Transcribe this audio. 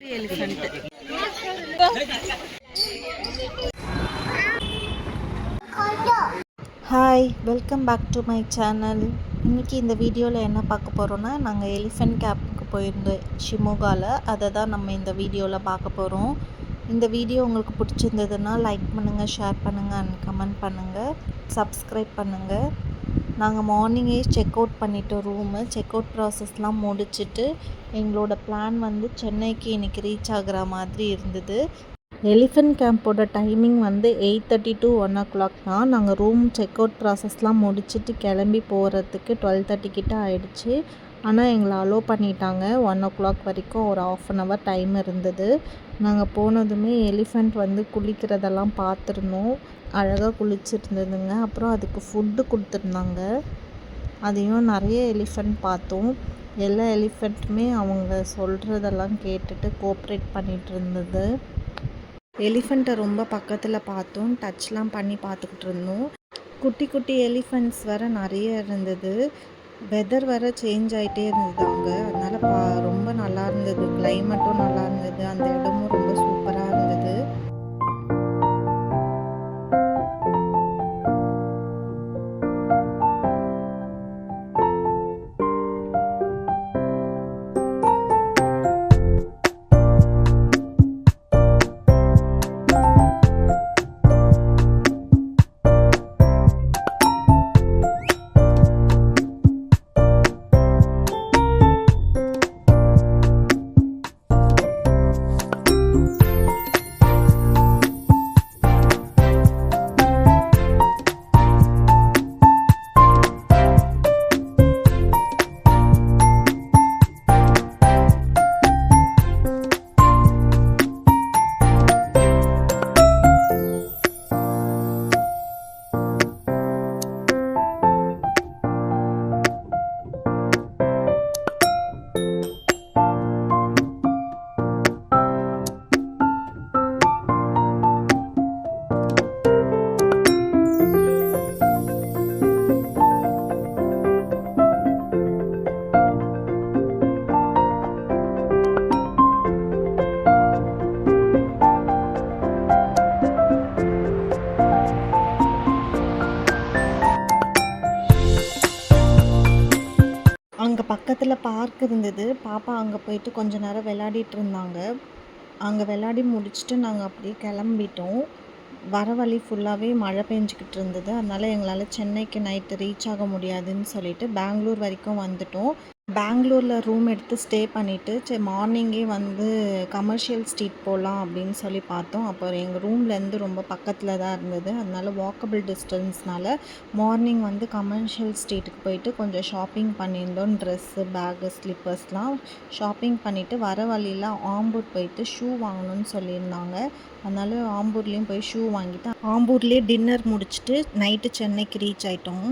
Elephant. Hi, welcome back to my channel. இன்றைக்கி இந்த வீடியோவில் என்ன பார்க்க போகிறோன்னா, நாங்கள் எலிஃபண்ட் கேம்புக்கு போயிருந்தோம் ஷிமோகாவில். அதை தான் நம்ம இந்த வீடியோவில் பார்க்க போகிறோம். இந்த வீடியோ உங்களுக்கு பிடிச்சிருந்ததுன்னா லைக் பண்ணுங்கள், ஷேர் பண்ணுங்கள் அண்ட் கமெண்ட் பண்ணுங்கள், சப்ஸ்கிரைப் பண்ணுங்கள். நாங்கள் மார்னிங்கே செக் அவுட் பண்ணிட்டோம் ரூமு. செக் அவுட் ப்ராசஸ்லாம் முடிச்சுட்டு எங்களோட பிளான் வந்து சென்னைக்கு இன்றைக்கி ரீச் ஆகிற மாதிரி இருந்தது. எலிஃபண்ட் கேம்போட டைமிங் வந்து 8:30 to 1 o'clock தான். நாங்கள் ரூம் செக் அவுட் ப்ராசஸ்லாம் முடிச்சுட்டு கிளம்பி போகிறதுக்கு 12:30 கிட்ட ஆகிடுச்சு. ஆனால் எங்களை அலோவ் பண்ணிட்டாங்க. 1 o'clock வரைக்கும் ஒரு 1/2 hour டைம் இருந்தது. நாங்கள் போனதுமே எலிஃபண்ட் வந்து குளிக்கிறதெல்லாம் பார்த்துருந்தோம். அழகாக குளிச்சுருந்ததுங்க. அப்புறம் அதுக்கு ஃபுட்டு கொடுத்துருந்தாங்க. அதையும் நிறைய எலிஃபண்ட் பார்த்தோம். எல்லா எலிஃபண்ட்டுமே அவங்க சொல்கிறதெல்லாம் கேட்டுட்டு கோஆப்ரேட் பண்ணிகிட்டு இருந்தது. எலிஃபண்ட்டை ரொம்ப பக்கத்தில் பார்த்தோம். டச்லாம் பண்ணி பார்த்துக்கிட்டு இருந்தோம். குட்டி குட்டி எலிஃபண்ட்ஸ் வேறு நிறைய இருந்தது. வெதர் வேறு சேஞ்ச் ஆகிட்டே இருந்தது அங்கே. அதனால் ரொம்ப நல்லா இருந்தது. கிளைமேட்டும் நல்லா இருந்தது. அந்த இடமும் ரொம்ப சூப்பராக இருந்தது. அங்கே பக்கத்தில் பார்க் இருந்தது. பாப்பா அங்கே போயிட்டு கொஞ்ச நேரம் விளையாடிட்டு இருந்தாங்க. அங்கே விளையாடி முடிச்சுட்டு நாங்கள் அப்படியே கிளம்பிட்டோம். வர வழி ஃபுல்லாகவே மழை பெஞ்சிக்கிட்டு இருந்தது. அதனால் எங்களால் சென்னைக்கு நைட்டு ரீச் ஆக முடியாதுன்னு சொல்லிட்டு பெங்களூர் வரைக்கும் வந்துட்டோம். பெங்களூரில் ரூம் எடுத்து ஸ்டே பண்ணிவிட்டு சரி மார்னிங்கே வந்து கமர்ஷியல் ஸ்ட்ரீட் போகலாம் அப்படின்னு சொல்லி பார்த்தோம். அப்புறம் எங்கள் ரூம்லேருந்து ரொம்ப பக்கத்தில் தான் இருந்தது. அதனால் வாக்கபிள் டிஸ்டன்ஸ்னால் மார்னிங் வந்து கமர்ஷியல் ஸ்ட்ரீட்டுக்கு போயிட்டு கொஞ்சம் ஷாப்பிங் பண்ணியிருந்தோம். ட்ரெஸ்ஸு, பேகு, ஸ்லிப்பர்ஸ்லாம் ஷாப்பிங் பண்ணிவிட்டு வர வழியில் ஆம்பூர் போயிட்டு ஷூ வாங்கணும்னு சொல்லியிருந்தாங்க. அதனால் ஆம்பூர்லேயும் போய் ஷூ வாங்கிட்டு ஆம்பூர்லேயே டின்னர் முடிச்சுட்டு நைட்டு சென்னைக்கு ரீச் ஆகிட்டோம்.